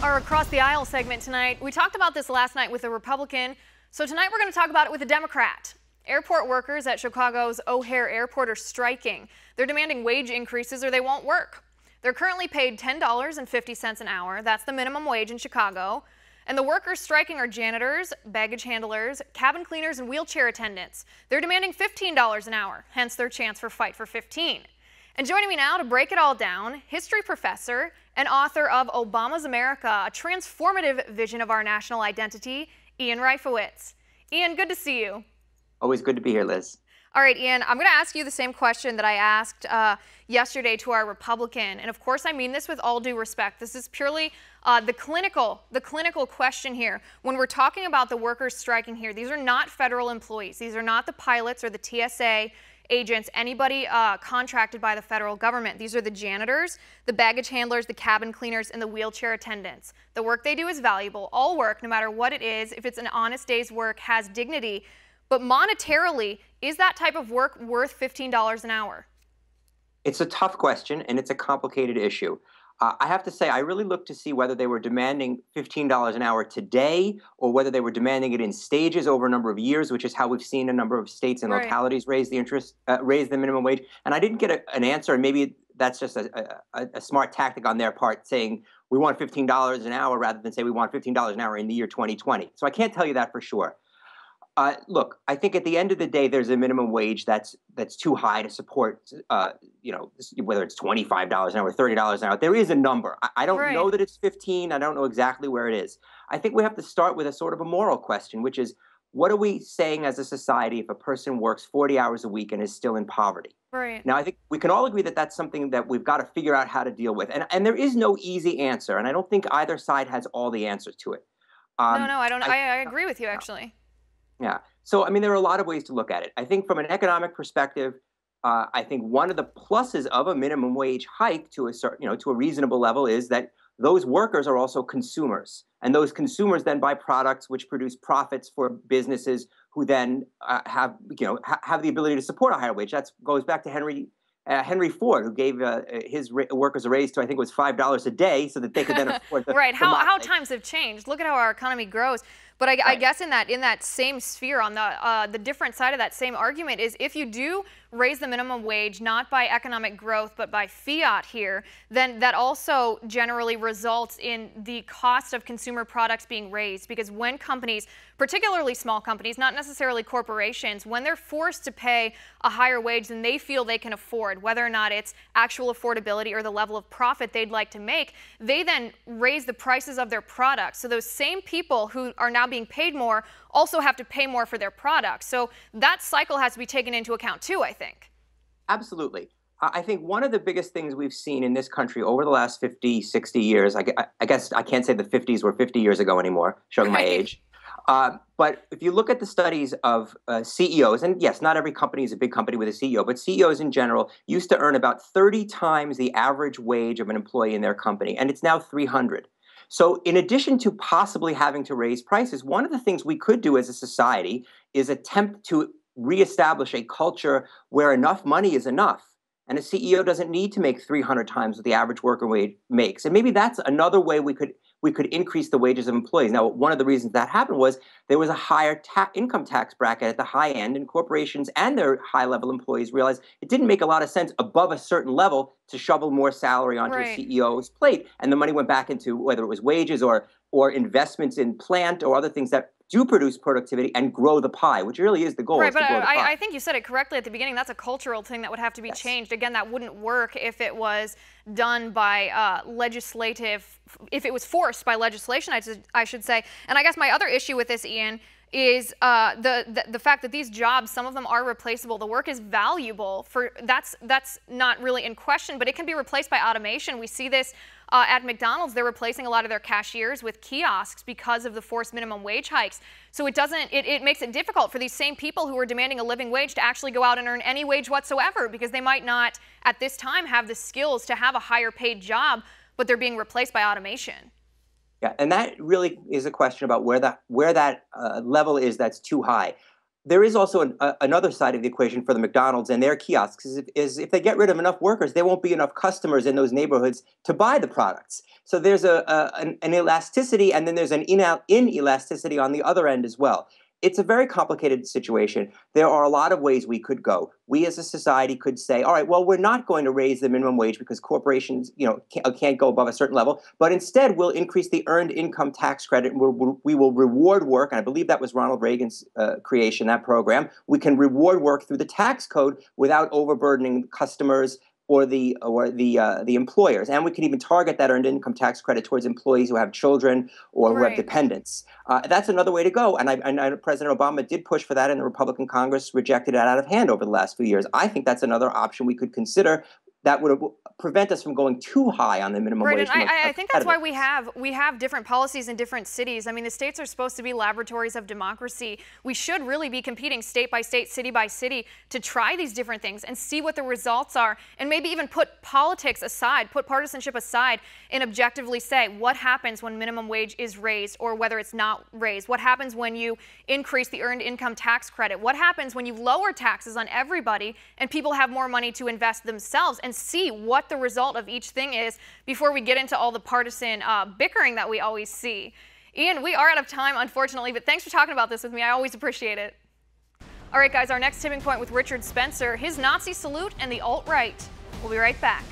Our Across the Aisle segment tonight. We talked about this last night with a Republican, so tonight we're going to talk about it with a Democrat. Airport workers at Chicago's O'Hare Airport are striking. They're demanding wage increases or they won't work. They're currently paid $10.50 an hour. That's the minimum wage in Chicago. And the workers striking are janitors, baggage handlers, cabin cleaners, and wheelchair attendants. They're demanding $15 an hour, hence their chance for Fight for 15. And joining me now to break it all down, history professor and author of Obama's America, a transformative vision of our national identity, Ian Reifowitz. Ian, good to see you. Always good to be here, Liz. All right, Ian, I'm going to ask you the same question that I asked yesterday to our Republican. And of course, I mean this with all due respect. This is purely the clinical question here. When we're talking about the workers striking here, these are not federal employees. These are not the pilots or the TSA agents, anybody contracted by the federal government. These are the janitors, the baggage handlers, the cabin cleaners, and the wheelchair attendants. The work they do is valuable. All work, no matter what it is, if it's an honest day's work, has dignity. But monetarily, is that type of work worth $15 an hour? It's a tough question, and it's a complicated issue. I have to say, I really looked to see whether they were demanding $15 an hour today or whether they were demanding it in stages over a number of years, which is how we've seen a number of states and localities raise the minimum wage. And I didn't get an answer, and maybe that's just a smart tactic on their part, saying we want $15 an hour rather than say we want $15 an hour in the year 2020. So I can't tell you that for sure. Look, I think at the end of the day, there's a minimum wage that's too high to support, whether it's $25 an hour, $30 an hour. There is a number. I don't know that it's 15. I don't know exactly where it is. I think we have to start with a sort of a moral question, which is, what are we saying as a society if a person works 40 hours a week and is still in poverty? Right. Now, I think we can all agree that that's something that we've got to figure out how to deal with. And there is no easy answer. And I don't think either side has all the answers to it. No, I don't. I agree with you, actually. Yeah. So, I mean, there are a lot of ways to look at it. I think from an economic perspective, I think one of the pluses of a minimum wage hike to a certain, to a reasonable level is that those workers are also consumers. And those consumers then buy products which produce profits for businesses who then have the ability to support a higher wage. That goes back to Henry Ford, who gave his workers a raise to, I think it was $5 a day so that they could then afford the How times have changed. Look at how our economy grows. But I guess in that same sphere, on the different side of that same argument is, if you do raise the minimum wage not by economic growth but by fiat here, then that also generally results in the cost of consumer products being raised. Because when companies, particularly small companies, not necessarily corporations, when they're forced to pay a higher wage than they feel they can afford, whether or not it's actual affordability or the level of profit they'd like to make, they then raise the prices of their products. So those same people who are now being paid more also have to pay more for their products. So that cycle has to be taken into account too, I think. Absolutely. I think one of the biggest things we've seen in this country over the last 50, 60 years, I guess I can't say the 50s were 50 years ago anymore, showing my age. But if you look at the studies of CEOs, and yes, not every company is a big company with a CEO, but CEOs in general used to earn about 30 times the average wage of an employee in their company, and it's now 300. So in addition to possibly having to raise prices, one of the things we could do as a society is attempt to reestablish a culture where enough money is enough. And a CEO doesn't need to make 300 times what the average worker wage makes. And maybe that's another way we could increase the wages of employees. Now, one of the reasons that happened was there was a higher income tax bracket at the high end, and corporations and their high-level employees realized it didn't make a lot of sense above a certain level to shovel more salary onto a CEO's plate. And the money went back into whether it was wages or investments in plant or other things that do produce productivity and grow the pie, which really is the goal. Right, but I think you said it correctly at the beginning. That's a cultural thing that would have to be changed. Again, that wouldn't work if it was done by if it was forced by legislation, I should say. And I guess my other issue with this, Ian, is the fact that these jobs, some of them are replaceable. The work is valuable. That's not really in question, but it can be replaced by automation. We see this at McDonald's. They're replacing a lot of their cashiers with kiosks because of the forced minimum wage hikes. So it makes it difficult for these same people who are demanding a living wage to actually go out and earn any wage whatsoever, because they might not at this time have the skills to have a higher paid job, but they're being replaced by automation. Yeah, and that really is a question about where that level is that's too high. there is also another side of the equation for the McDonald's and their kiosks is if they get rid of enough workers, there won't be enough customers in those neighborhoods to buy the products. So there's an elasticity, and then there's an inelasticity on the other end as well. It's a very complicated situation. There are a lot of ways we could go. We as a society could say, all right, well, we're not going to raise the minimum wage because corporations, can't go above a certain level, but instead we'll increase the earned income tax credit. And we will reward work, and I believe that was Ronald Reagan's creation, that program. We can reward work through the tax code without overburdening customers or the employers, and we can even target that earned income tax credit towards employees who have children or who have dependents. That's another way to go, and President Obama did push for that, and the Republican Congress rejected it out of hand over the last few years. I think that's another option we could consider that would prevent us from going too high on the minimum wage. And I think that's why we have different policies in different cities. I mean, the states are supposed to be laboratories of democracy. We should really be competing state by state, city by city to try these different things and see what the results are, and maybe even put politics aside, put partisanship aside, and objectively say what happens when minimum wage is raised or whether it's not raised. What happens when you increase the earned income tax credit? What happens when you lower taxes on everybody and people have more money to invest themselves? And see what the result of each thing is before we get into all the partisan bickering that we always see. Ian, we are out of time, unfortunately, but thanks for talking about this with me. I always appreciate it. All right, guys, our next tipping point with Richard Spencer, his Nazi salute and the alt-right. We'll be right back.